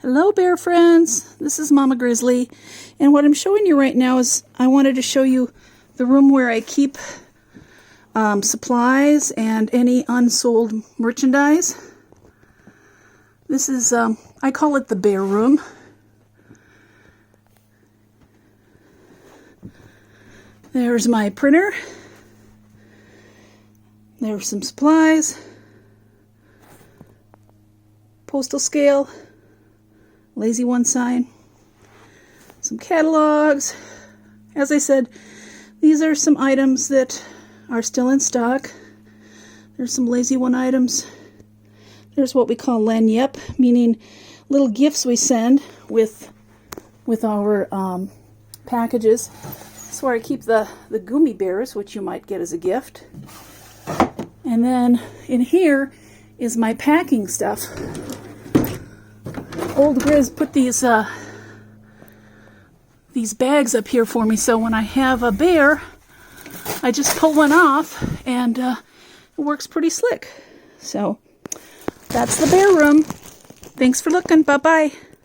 Hello bear friends, this is Mama Grizzly, and what I'm showing you right now is I wanted to show you the room where I keep supplies and any unsold merchandise. This is, I call it the bear room. There's my printer. There's some supplies, postal scale, lazy one sign, some catalogs. As I said, these are some items that are still in stock. There's some lazy one items. There's what we call lagniappe, meaning little gifts we send with our packages. That's where I keep the gummy bears, which you might get as a gift. And then in here is my packing stuff. Old Griz put these bags up here for me, so when I have a bear, I just pull one off, and it works pretty slick. So that's the bear room. Thanks for looking. Bye-bye.